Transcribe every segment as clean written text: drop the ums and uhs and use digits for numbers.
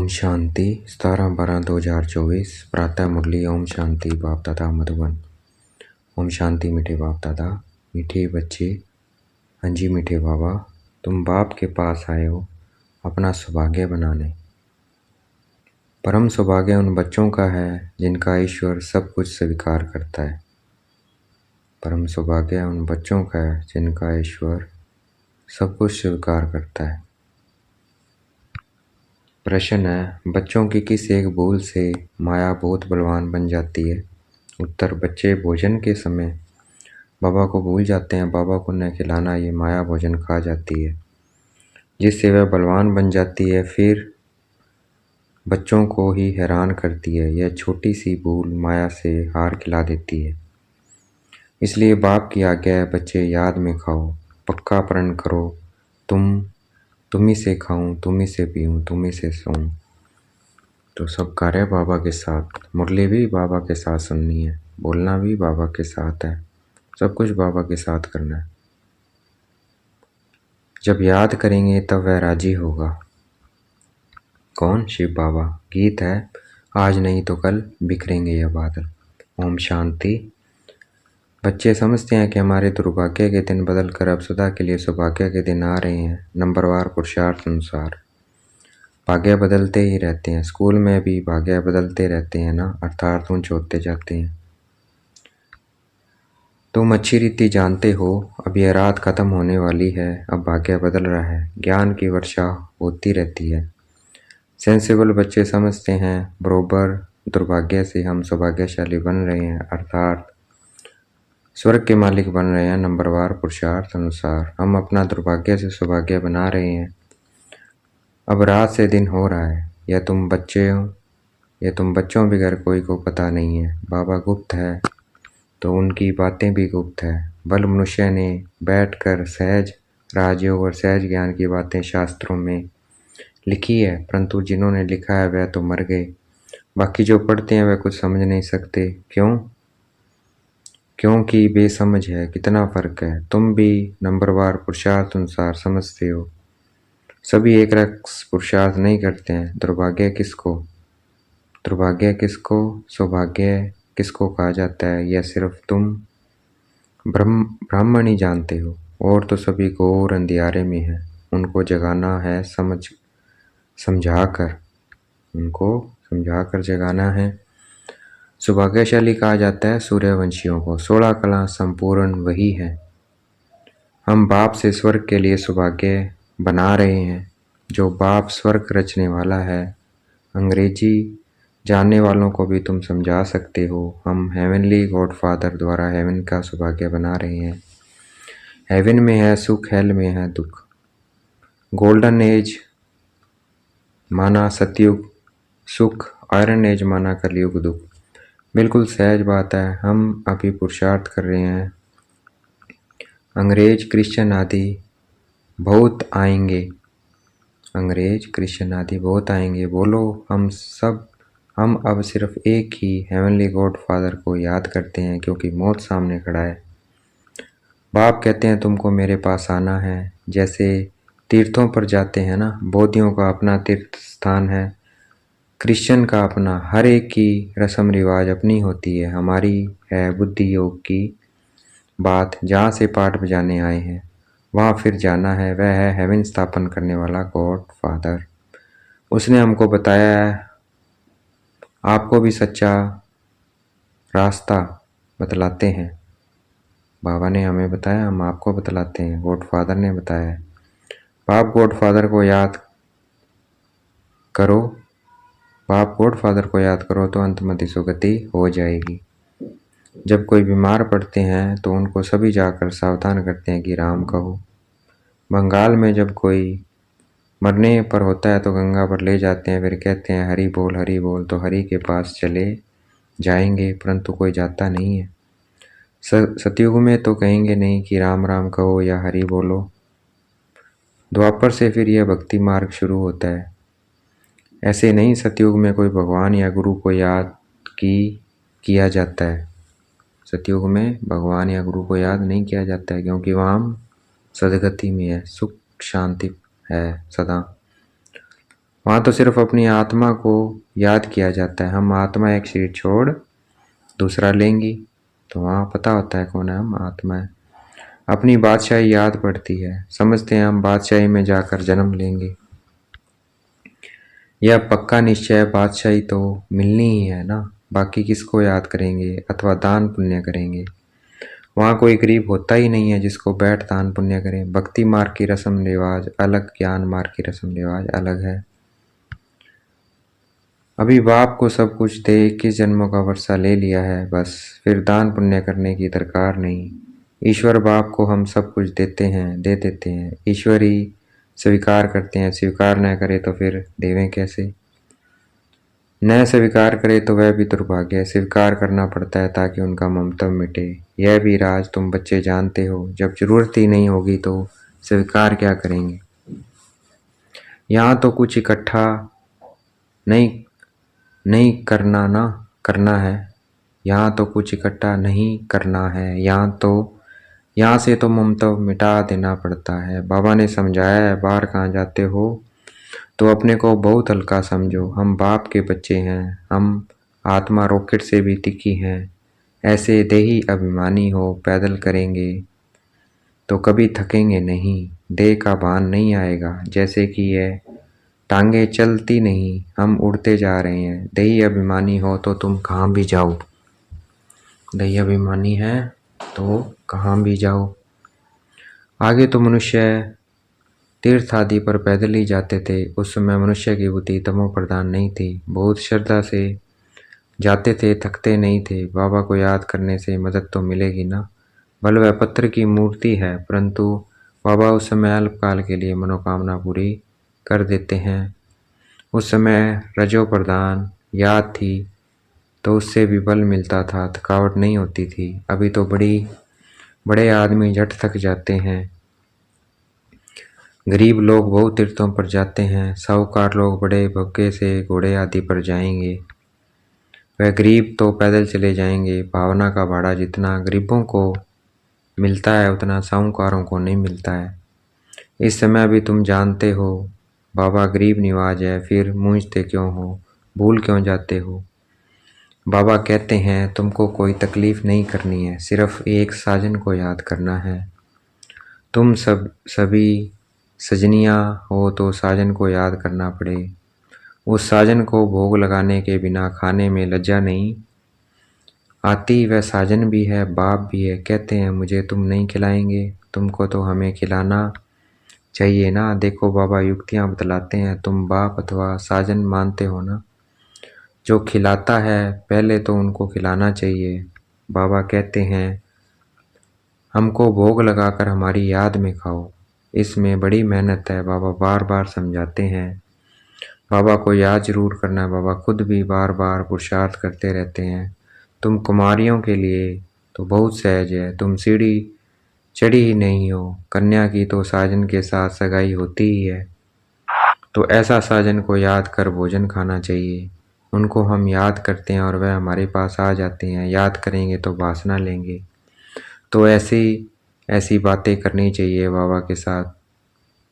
ओम शांति 17/12/2024 प्रातः मुरली। ओम शांति बाप दादा मधुबन। ओम शांति मीठे बाप दादा, मीठे बच्चे। हाँ जी मीठे बाबा, तुम बाप के पास आए हो अपना सौभाग्य बनाने। परम सौभाग्य उन बच्चों का है जिनका ईश्वर सब कुछ स्वीकार करता है। परम सौभाग्य उन बच्चों का है जिनका ईश्वर सब कुछ स्वीकार करता है। प्रश्न है, बच्चों की किस एक भूल से माया बहुत बलवान बन जाती है? उत्तर, बच्चे भोजन के समय बाबा को भूल जाते हैं। बाबा को न खिलाना ये माया भोजन खा जाती है, जिससे वह बलवान बन जाती है, फिर बच्चों को ही हैरान करती है। यह छोटी सी भूल माया से हार खिला देती है। इसलिए बाप की आज्ञा है, बच्चे याद में खाओ, पक्का प्रण करो, तुम ही से खाऊं, तुम ही से पीऊं, तुम ही से सोऊं। तो सब कार्य बाबा के साथ, मुरली भी बाबा के साथ सुननी है, बोलना भी बाबा के साथ है, सब कुछ बाबा के साथ करना है। जब याद करेंगे तब वह राजी होगा। कौन? शिव बाबा। गीत है, आज नहीं तो कल बिखरेंगे यह बादल। ओम शांति। बच्चे समझते हैं कि हमारे दुर्भाग्य के दिन बदलकर अब सदा के लिए सौभाग्य के दिन आ रहे हैं। नंबरवार पुरुषार्थ अनुसार भाग्य बदलते ही रहते हैं। स्कूल में भी भाग्य बदलते रहते हैं ना, अर्थात ऊंचे होते जाते हैं। तुम अच्छी रीति जानते हो, अब यह रात खत्म होने वाली है, अब भाग्य बदल रहा है, ज्ञान की वर्षा होती रहती है। सेंसिबल बच्चे समझते हैं बरोबर दुर्भाग्य से हम सौभाग्यशाली बन रहे हैं, अर्थात स्वर्ग के मालिक बन रहे हैं। नंबरवार पुरुषार्थ अनुसार हम अपना दुर्भाग्य से सौभाग्य बना रहे हैं। अब रात से दिन हो रहा है। यह तुम बच्चों बगैर कोई को पता नहीं है। बाबा गुप्त है तो उनकी बातें भी गुप्त है। बल मनुष्य ने बैठकर सहज राजयोग और सहज ज्ञान की बातें शास्त्रों में लिखी है, परंतु जिन्होंने लिखा है वह तो मर गए। बाकी जो पढ़ते हैं वह कुछ समझ नहीं सकते। क्योंकि बेसमझ है। कितना फर्क है। तुम भी नंबरवार पुरुषार्थ अनुसार समझते हो। सभी एक रक्स पुरुषार्थ नहीं करते हैं। दुर्भाग्य किसको सौभाग्य किसको कहा जाता है, यह सिर्फ तुम ब्राह्मण ही जानते हो। और तो सभी घोर अंधियारे में है। उनको जगाना है समझाकर जगाना है। सौभाग्यशाली कहा जाता है सूर्यवंशियों को। 16 कला संपूर्ण वही है। हम बाप से स्वर्ग के लिए सौभाग्य बना रहे हैं। जो बाप स्वर्ग रचने वाला है, अंग्रेजी जानने वालों को भी तुम समझा सकते हो। हम हेवनली गॉड फादर द्वारा हेवन का सौभाग्य बना रहे हैं। हेवन में है सुख, हेल में है दुख। गोल्डन एज माना सतयुग सुख, आयरन एज माना कलयुग दुख। बिल्कुल सहज बात है। हम अभी पुरुषार्थ कर रहे हैं। अंग्रेज क्रिश्चियन आदि बहुत आएंगे। बोलो, हम अब सिर्फ एक ही हेवनली गॉड फादर को याद करते हैं, क्योंकि मौत सामने खड़ा है। बाप कहते हैं तुमको मेरे पास आना है। जैसे तीर्थों पर जाते हैं ना, बौद्धियों का अपना तीर्थ स्थान है, क्रिश्चियन का अपना। हर एक की रस्म रिवाज अपनी होती है। हमारी है बुद्धि योग की बात। जहाँ से पाठ बजाने आए हैं वहाँ फिर जाना है। वह है हेवन स्थापन करने वाला गॉड फादर। उसने हमको बताया है। आपको भी सच्चा रास्ता बतलाते हैं। बाबा ने हमें बताया, हम आपको बतलाते हैं। गॉड फादर ने बताया है। बाप गॉड फादर को याद करो तो अंतमति सुगति हो जाएगी। जब कोई बीमार पड़ते हैं तो उनको सभी जाकर सावधान करते हैं कि राम कहो। बंगाल में जब कोई मरने पर होता है तो गंगा पर ले जाते हैं, फिर कहते हैं हरि बोल, तो हरि के पास चले जाएंगे, परंतु कोई जाता नहीं है। सतयुग में तो कहेंगे नहीं कि राम राम कहो या हरि बोलो। द्वापर से फिर यह भक्ति मार्ग शुरू होता है। ऐसे नहीं सतयुग में कोई भगवान या गुरु को याद किया जाता है। सतयुग में भगवान या गुरु को याद नहीं किया जाता है, क्योंकि वहाँ हम सदगति में है, सुख शांति है सदा। वहाँ तो सिर्फ अपनी आत्मा को याद किया जाता है। हम आत्मा एक शरीर छोड़ दूसरा लेंगी, तो वहाँ पता होता है कौन है हम आत्मा है। अपनी बादशाही याद पड़ती है, समझते हैं हम बादशाही में जाकर जन्म लेंगे। यह पक्का निश्चय बादशाही तो मिलनी ही है ना, बाकी किसको याद करेंगे अथवा दान पुण्य करेंगे। वहाँ कोई गरीब होता ही नहीं है जिसको बैठ दान पुण्य करें। भक्ति मार्ग की रस्म रिवाज अलग, ज्ञान मार्ग की रस्म रिवाज अलग है। अभी बाप को सब कुछ दे 21 जन्मों का वर्षा ले लिया है, बस फिर दान पुण्य करने की दरकार नहीं। ईश्वर बाप को हम सब कुछ देते हैं, दे देते हैं। ईश्वर ही स्वीकार करते हैं, स्वीकार न करे तो फिर देवें कैसे। न स्वीकार करे तो वह भी दुर्भाग्य है। स्वीकार करना पड़ता है ताकि उनका ममत्व मिटे। यह भी राज तुम बच्चे जानते हो। जब जरूरत ही नहीं होगी तो स्वीकार क्या करेंगे। यहाँ तो कुछ इकट्ठा नहीं नहीं करना है। यहाँ तो कुछ इकट्ठा नहीं करना है। यहाँ से तो ममत्व मिटा देना पड़ता है। बाबा ने समझाया है, बाहर कहाँ जाते हो तो अपने को बहुत हल्का समझो। हम बाप के बच्चे हैं, हम आत्मा रॉकेट से भी तीखी हैं। ऐसे देही अभिमानी हो, पैदल करेंगे तो कभी थकेंगे नहीं। देह का भान नहीं आएगा, जैसे कि यह टांगे चलती नहीं, हम उड़ते जा रहे हैं। देही अभिमानी हो तो तुम कहाँ भी जाओ। देही अभिमानी है तो कहाँ भी जाओ। आगे तो मनुष्य तीर्थ आदि पर पैदल ही जाते थे। उस समय मनुष्य की बुद्धि तमो प्रधान नहीं थी। बहुत श्रद्धा से जाते थे, थकते नहीं थे। बाबा को याद करने से मदद तो मिलेगी ना। भले वह पत्थर की मूर्ति है, परंतु बाबा उस समय अल्पकाल के लिए मनोकामना पूरी कर देते हैं। उस समय रजो प्रधान याद थी तो उससे भी बल मिलता था, थकावट नहीं होती थी। अभी तो बड़े आदमी झट थक जाते हैं। गरीब लोग बहुत तीर्थों पर जाते हैं। साहूकार लोग बड़े भव्य से घोड़े आदि पर जाएंगे। वह गरीब तो पैदल चले जाएंगे। भावना का भाड़ा जितना गरीबों को मिलता है उतना साहूकारों को नहीं मिलता है। इस समय भी तुम जानते हो बाबा गरीब निवाज है, फिर मूंझते क्यों हो, भूल क्यों जाते हो। बाबा कहते हैं तुमको कोई तकलीफ नहीं करनी है, सिर्फ एक साजन को याद करना है। तुम सभी सजनियाँ हो तो साजन को याद करना पड़े। उस साजन को भोग लगाने के बिना खाने में लज्जा नहीं आती। वह साजन भी है, बाप भी है। कहते हैं मुझे तुम नहीं खिलाएंगे, तुमको तो हमें खिलाना चाहिए ना। देखो बाबा युक्तियाँ बतलाते हैं। तुम बाप अथवा साजन मानते हो ना, जो खिलाता है पहले तो उनको खिलाना चाहिए। बाबा कहते हैं हमको भोग लगाकर हमारी याद में खाओ, इसमें बड़ी मेहनत है। बाबा बार बार समझाते हैं। बाबा को याद जरूर करना है। बाबा खुद भी बार बार पुरुषार्थ करते रहते हैं। तुम कुमारियों के लिए तो बहुत सहज है, तुम सीढ़ी चढ़ी ही नहीं हो। कन्या की तो साजन के साथ सगाई होती ही है, तो ऐसा साजन को याद कर भोजन खाना चाहिए। उनको हम याद करते हैं और वह हमारे पास आ जाते हैं। याद करेंगे तो वासना लेंगे। तो ऐसी बातें करनी चाहिए बाबा के साथ।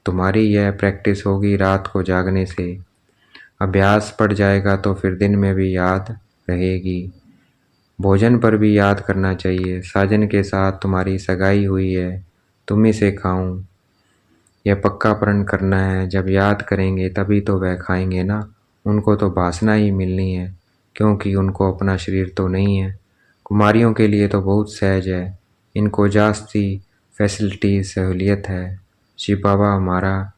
तुम्हारी यह प्रैक्टिस होगी रात को जागने से, अभ्यास पड़ जाएगा तो फिर दिन में भी याद रहेगी। भोजन पर भी याद करना चाहिए। साजन के साथ तुम्हारी सगाई हुई है, तुम ही से खाऊं, यह पक्का प्रण करना है। जब याद करेंगे तभी तो वह खाएंगे ना। उनको तो वासना ही मिलनी है, क्योंकि उनको अपना शरीर तो नहीं है। कुमारियों के लिए तो बहुत सहज है, इनको जास्ती फैसिलिटी सहूलियत है। शिव बाबा हमारा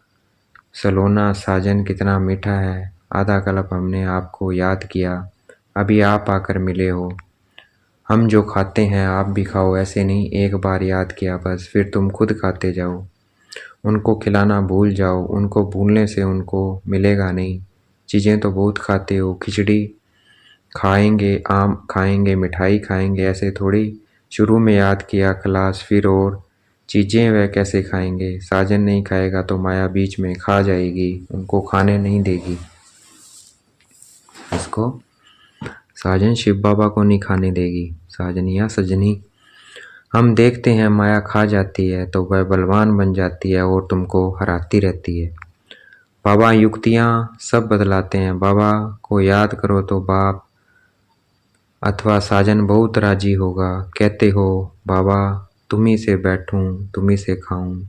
सलोना साजन कितना मीठा है। आधा कल्प हमने आपको याद किया, अभी आप आकर मिले हो। हम जो खाते हैं आप भी खाओ, ऐसे नहीं एक बार याद किया बस फिर तुम खुद खाते जाओ। उनको खिलाना भूल जाओ, उनको भूलने से उनको मिलेगा नहीं। चीज़ें तो बहुत खाते हो, खिचड़ी खाएंगे, आम खाएंगे, मिठाई खाएंगे, ऐसे थोड़ी। शुरू में याद किया खलास, फिर और चीज़ें वह कैसे खाएंगे। साजन नहीं खाएगा तो माया बीच में खा जाएगी, उनको खाने नहीं देगी। इसको साजन शिव बाबा को नहीं खाने देगी। साजन या सजनी हम देखते हैं माया खा जाती है तो वह बलवान बन जाती है और तुमको हराती रहती है। बाबा युक्तियाँ सब बदलाते हैं। बाबा को याद करो तो बाप अथवा साजन बहुत राजी होगा। कहते हो बाबा तुम्ही से बैठूं तुम्ही से खाऊं।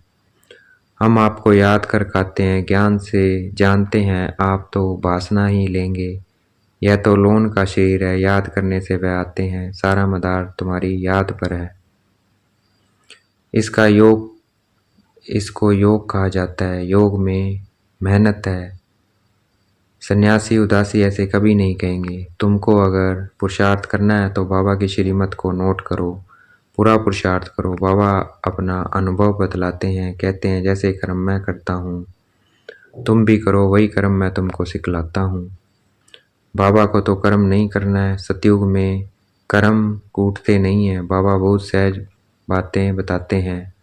हम आपको याद कर खाते हैं, ज्ञान से जानते हैं आप तो वासना ही लेंगे। यह तो लोन का शरीर है, याद करने से वह आते हैं, सारा मदार तुम्हारी याद पर है। इसको योग कहा जाता है। योग में मेहनत है। सन्यासी उदासी ऐसे कभी नहीं कहेंगे। तुमको अगर पुरुषार्थ करना है तो बाबा की श्रीमत को नोट करो, पूरा पुरुषार्थ करो। बाबा अपना अनुभव बतलाते हैं, कहते हैं जैसे कर्म मैं करता हूँ तुम भी करो, वही कर्म मैं तुमको सिखलाता हूँ। बाबा को तो कर्म नहीं करना है। सतयुग में कर्म कूटते नहीं हैं। बाबा बहुत सहज बातें बताते हैं।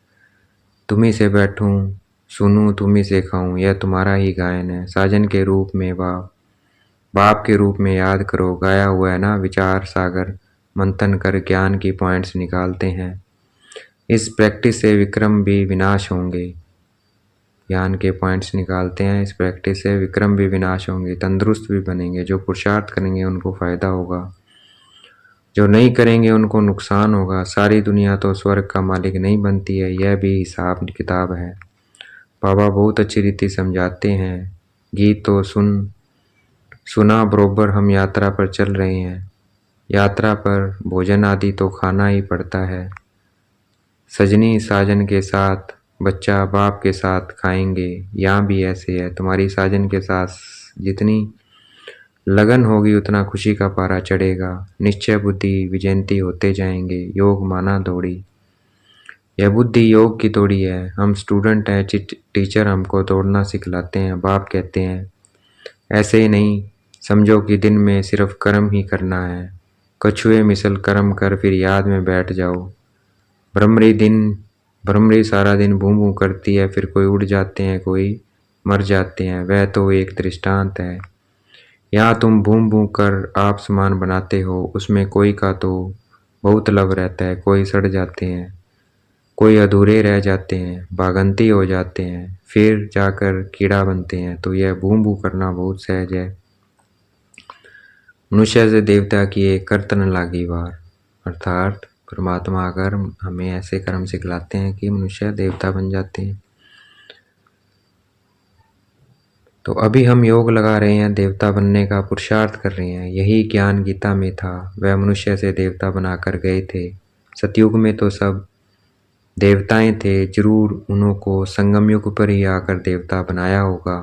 तुम्ही से बैठूं सुनूं तुम्ही से खाऊं, यह तुम्हारा ही गायन है। साजन के रूप में बाप के रूप में याद करो। गाया हुआ है ना, विचार सागर मंथन कर ज्ञान की पॉइंट्स निकालते हैं। इस प्रैक्टिस से विक्रम भी विनाश होंगे। ज्ञान के पॉइंट्स निकालते हैं। इस प्रैक्टिस से विक्रम भी विनाश होंगे, तंदुरुस्त भी बनेंगे। जो पुरुषार्थ करेंगे उनको फ़ायदा होगा, जो नहीं करेंगे उनको नुकसान होगा। सारी दुनिया तो स्वर्ग का मालिक नहीं बनती है, यह भी हिसाब किताब है। बाबा बहुत अच्छी रीति समझाते हैं। गीत तो सुना बरोबर हम यात्रा पर चल रहे हैं। यात्रा पर भोजन आदि तो खाना ही पड़ता है। सजनी साजन के साथ, बच्चा बाप के साथ खाएंगे। यहाँ भी ऐसे है। तुम्हारी साजन के साथ जितनी लगन होगी उतना खुशी का पारा चढ़ेगा। निश्चय बुद्धि विजयंती होते जाएंगे। योग माना दौड़ी, यह बुद्धि योग की दौड़ी है। हम स्टूडेंट हैं, टीचर हमको दौड़ना सिखलाते हैं। बाप कहते हैं ऐसे ही नहीं समझो कि दिन में सिर्फ कर्म ही करना है। कछुए मिसल कर्म कर फिर याद में बैठ जाओ। भ्रमरी सारा दिन भूं भूं करती है, फिर कोई उड़ जाते हैं कोई मर जाते हैं। वह तो एक दृष्टांत है। यहाँ तुम भूं भूं कर आप समान बनाते हो, उसमें कोई का तो बहुत लव रहता है। कोई सड़ जाते हैं, कोई अधूरे रह जाते हैं, बागंती हो जाते हैं, फिर जाकर कीड़ा बनते हैं। तो यह भूं भूं करना बहुत सहज है। मनुष्य से देवता की एक कर्तन लागी वार, अर्थात परमात्मा अगर हमें ऐसे कर्म सिखलाते हैं कि मनुष्य देवता बन जाते हैं। तो अभी हम योग लगा रहे हैं, देवता बनने का पुरुषार्थ कर रहे हैं। यही ज्ञान गीता में था। वह मनुष्य से देवता बनाकर गए थे। सतयुग में तो सब देवताएं थे, जरूर उनको संगम युग पर ही आकर देवता बनाया होगा।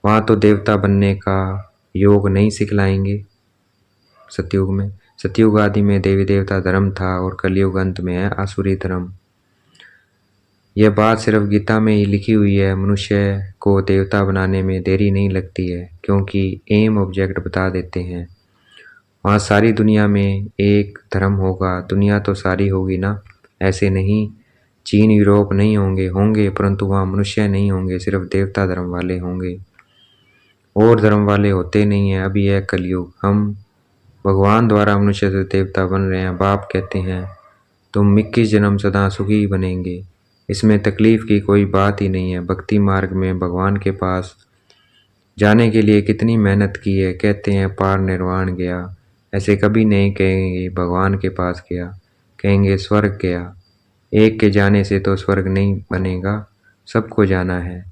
वहाँ तो देवता बनने का योग नहीं सिखलाएंगे। सतयुग में, सतयुग आदि में देवी देवता धर्म था और कलयुग अंत में है आसुरी धर्म। यह बात सिर्फ गीता में ही लिखी हुई है। मनुष्य को देवता बनाने में देरी नहीं लगती है, क्योंकि एम ऑब्जेक्ट बता देते हैं। वहाँ सारी दुनिया में एक धर्म होगा। दुनिया तो सारी होगी ना, ऐसे नहीं चीन यूरोप नहीं होंगे, परंतु वहाँ मनुष्य नहीं होंगे, सिर्फ देवता धर्म वाले होंगे और धर्म वाले होते नहीं हैं। अभी यह कलयुग, हम भगवान द्वारा मनुष्य से देवता बन रहे हैं। बाप कहते हैं तुम 21 जन्म सदा सुखी बनेंगे, इसमें तकलीफ की कोई बात ही नहीं है। भक्ति मार्ग में भगवान के पास जाने के लिए कितनी मेहनत की है। कहते हैं पार निर्वाण गया, ऐसे कभी नहीं कहेंगे भगवान के पास गया, कहेंगे स्वर्ग गया। एक के जाने से तो स्वर्ग नहीं बनेगा, सबको जाना है।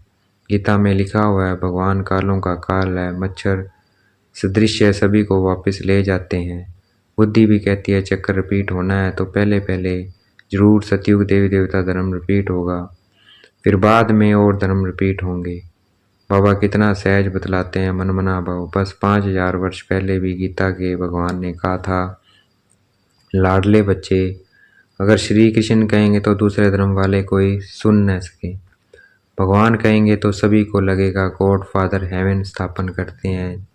गीता में लिखा हुआ है भगवान कालों का काल है, मच्छर सदृश सभी को वापस ले जाते हैं। बुद्धि भी कहती है चक्कर रिपीट होना है तो पहले पहले जरूर सतयुग देवी देवता धर्म रिपीट होगा, फिर बाद में और धर्म रिपीट होंगे। बाबा कितना सहज बतलाते हैं, मनमना भाव। बस 5000 वर्ष पहले भी गीता के भगवान ने कहा था लाडले बच्चे अगर श्री कृष्ण कहेंगे तो दूसरे धर्म वाले कोई सुन न सके। भगवान कहेंगे तो सभी को लगेगा गॉड फादर हेवन स्थापन करते हैं,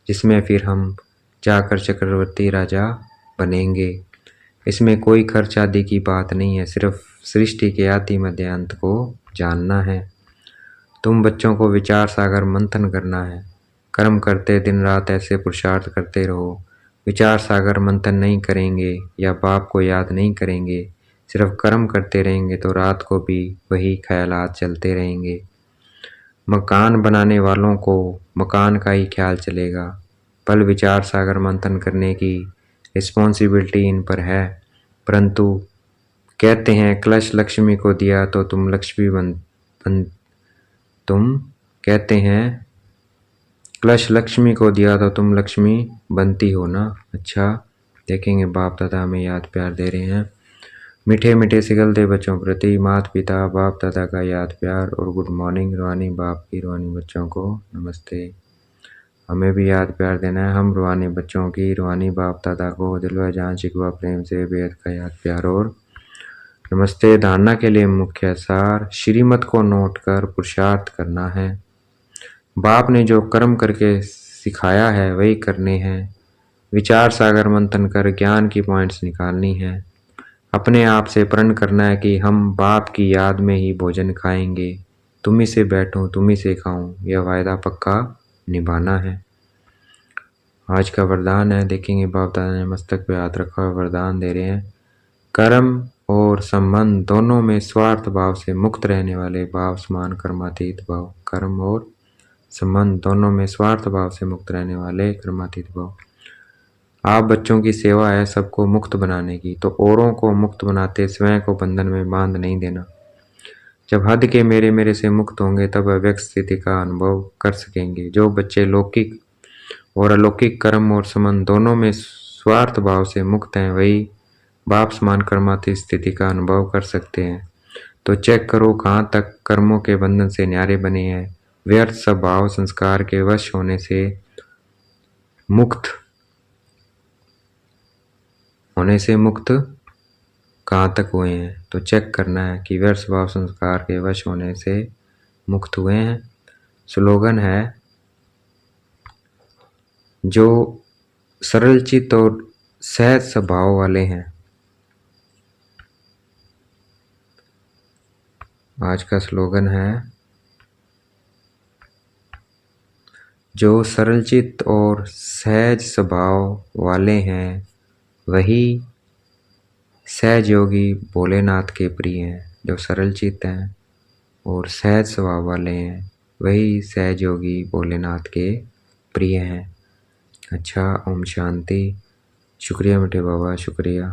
जिसमें फिर हम जाकर चक्रवर्ती राजा बनेंगे। इसमें कोई खर्च आदि की बात नहीं है, सिर्फ सृष्टि के आदि मध्य अंत को जानना है। तुम बच्चों को विचार सागर मंथन करना है। कर्म करते दिन रात ऐसे पुरुषार्थ करते रहो। विचार सागर मंथन नहीं करेंगे या बाप को याद नहीं करेंगे, सिर्फ कर्म करते रहेंगे तो रात को भी वही ख्यालात चलते रहेंगे। मकान बनाने वालों को मकान का ही ख्याल चलेगा। पल विचार सागर मंथन करने की रिस्पॉन्सिबिलिटी इन पर है, परंतु कहते हैं क्लश लक्ष्मी को दिया तो तुम लक्ष्मी बन तुम कहते हैं क्लश लक्ष्मी को दिया तो तुम लक्ष्मी बनती हो ना। अच्छा, देखेंगे बाप दादा हमें याद प्यार दे रहे हैं। मीठे मीठे सिगलते बच्चों प्रति माता पिता बाप दादा का याद प्यार और गुड मॉर्निंग। रूहानी बाप की रूहानी बच्चों को नमस्ते। हमें भी याद प्यार देना है। हम रूहानी बच्चों की रूहानी बाप दादा को दिलवा जान शिकवा प्रेम से बेहद का याद प्यार और नमस्ते। धारणा के लिए मुख्य सार, श्रीमत को नोट कर पुरुषार्थ करना है। बाप ने जो कर्म करके सिखाया है वही करने हैं। विचार सागर मंथन कर ज्ञान की पॉइंट्स निकालनी है। अपने आप से प्रण करना है कि हम बाप की याद में ही भोजन खाएंगे। तुम ही से बैठूं तुम ही से खाऊं, यह वायदा पक्का निभाना है। आज का वरदान है, देखेंगे बाप दादा ने मस्तक पे हाथ रखा हुआ वरदान दे रहे हैं। कर्म और संबंध दोनों में स्वार्थ भाव से मुक्त रहने वाले भाव समान कर्मातीत भाव। कर्म और संबंध दोनों में स्वार्थ भाव से मुक्त रहने वाले कर्मातीत भाव। आप बच्चों की सेवा है सबको मुक्त बनाने की, तो औरों को मुक्त बनाते स्वयं को बंधन में बांध नहीं देना। जब हद के मेरे मेरे से मुक्त होंगे तब अव्यक्त स्थिति का अनुभव कर सकेंगे। जो बच्चे लौकिक और अलौकिक कर्म और संबंध दोनों में स्वार्थ भाव से मुक्त हैं वही बाप समान कर्मातीत स्थिति का अनुभव कर सकते हैं। तो चेक करो कहाँ तक कर्मों के बंधन से न्यारे बने हैं। व्यर्थ स्वभाव संस्कार के वश होने से मुक्त कहाँ तक हुए हैं। तो चेक करना है कि व्यर्थ स्वभाव संस्कार के वश होने से मुक्त हुए हैं। स्लोगन है, जो सरल चित्त और सहज स्वभाव वाले हैं। आज का स्लोगन है, जो सरल चित्त और सहज स्वभाव वाले हैं वही सहज योगी भोलेनाथ के प्रिय हैं। जो सरल चित्त हैं और सहज स्वभाव वाले हैं वही सहज योगी भोलेनाथ के प्रिय हैं। अच्छा, ओम शांति। शुक्रिया मीठे बाबा, शुक्रिया।